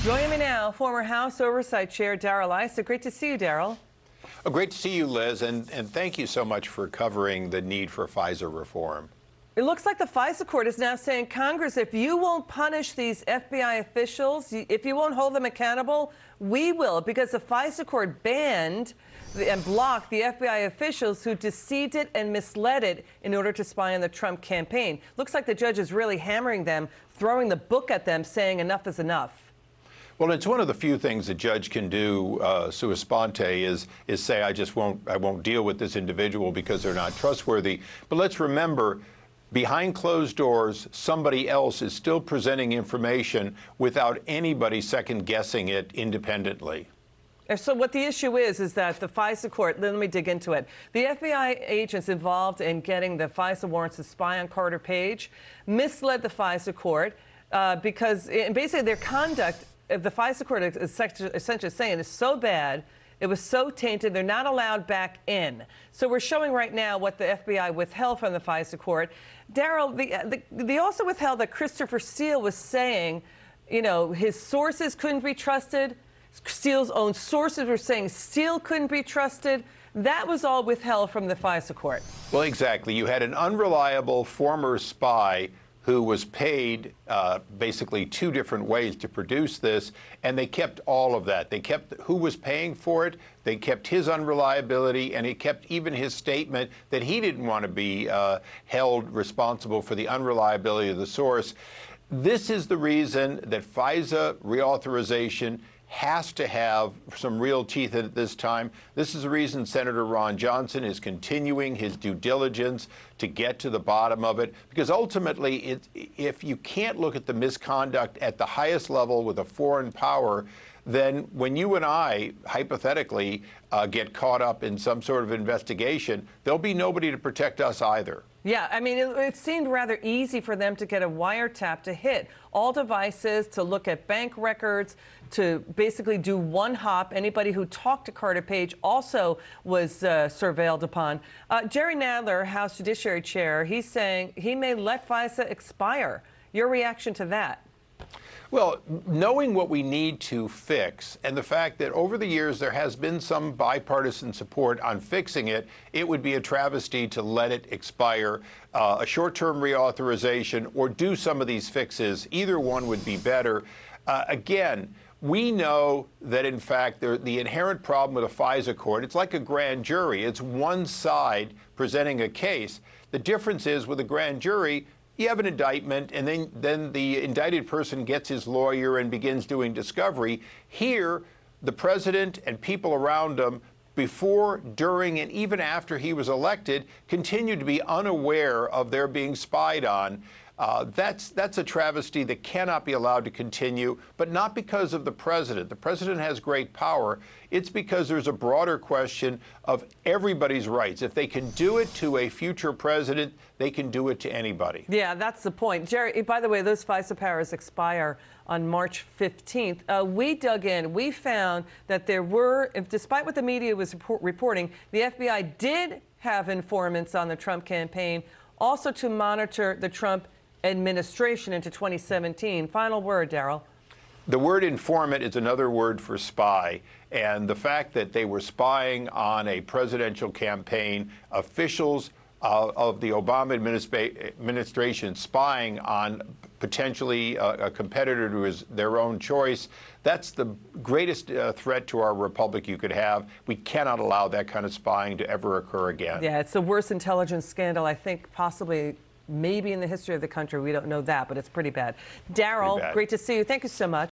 Joining me now, former House Oversight Chair Darrell Issa. Great to see you, Darrell. Oh, great to see you, Liz, and thank you so much for covering the need for FISA reform. It looks like the FISA court is now saying, Congress, if you won't punish these FBI officials, if you won't hold them accountable, we will, because the FISA court banned and blocked the FBI officials who deceived it and misled it in order to spy on the Trump campaign. Looks like the judge is really hammering them, throwing the book at them, saying enough is enough. Well, it's one of the few things a judge can do, sua sponte, is say, I won't deal with this individual because they're not trustworthy. But let's remember, behind closed doors, somebody else is still presenting information without anybody second-guessing it independently. So what the issue is that the FISA court, let me dig into it. The FBI agents involved in getting the FISA warrants to spy on Carter Page misled the FISA court because basically their conduct, the FISA court is essentially saying is so bad, it was so tainted, they're not allowed back in. So we're showing right now what the FBI withheld from the FISA court. Darrell, they also withheld that Christopher Steele was saying, you know, his sources couldn't be trusted. Steele's own sources were saying Steele couldn't be trusted. That was all withheld from the FISA court. Well, exactly. You had an unreliable former spy who was paid basically two different ways to produce this, and they kept all of that. They kept who was paying for it, they kept his unreliability, and he kept even his statement that he didn't want to be held responsible for the unreliability of the source. This is the reason that FISA reauthorization has to have some real teeth at this time. This is the reason Senator Ron Johnson is continuing his due diligence to get to the bottom of it, because ultimately, if you can't look at the misconduct at the highest level with a foreign power, then when you and I, hypothetically, get caught up in some sort of investigation, there'll be nobody to protect us either. Yeah, I mean, it seemed rather easy for them to get a wiretap to hit all devices, to look at bank records, to basically do one hop. Anybody who talked to Carter Page also was surveilled upon. Jerry Nadler, House Judiciary Chair, he's saying he may let FISA expire. Your reaction to that? Well, knowing what we need to fix and the fact that over the years there has been some bipartisan support on fixing it, it would be a travesty to let it expire. A short-term reauthorization or do some of these fixes, either one would be better. Again, we know that, in fact, the inherent problem with a FISA court, it's like a grand jury. It's one side presenting a case. The difference is with a grand jury, you have an indictment, and then the indicted person gets his lawyer and begins doing discovery. Here, the president and people around him, before, during, and even after he was elected, continued to be unaware of their being spied on. That's a travesty that cannot be allowed to continue, but not because of the president. The president has great power. It's because there's a broader question of everybody's rights. If they can do it to a future president, they can do it to anybody. Yeah, that's the point. Jerry, by the way, those FISA powers expire on March 15th. We dug in. We found that there were, despite what the media was reporting, the FBI did have informants on the Trump campaign, also to monitor the Trump administration into 2017. Final word, Darrell. The word informant is another word for spy, and the fact that they were spying on a presidential campaign, officials of the Obama administration spying on potentially a competitor to their own choice, that's the greatest threat to our republic you could have. We cannot allow that kind of spying to ever occur again. Yeah, it's the worst intelligence scandal, I think, possibly maybe in the history of the country. We don't know that, but it's pretty bad. Darrell, great to see you. Thank you so much.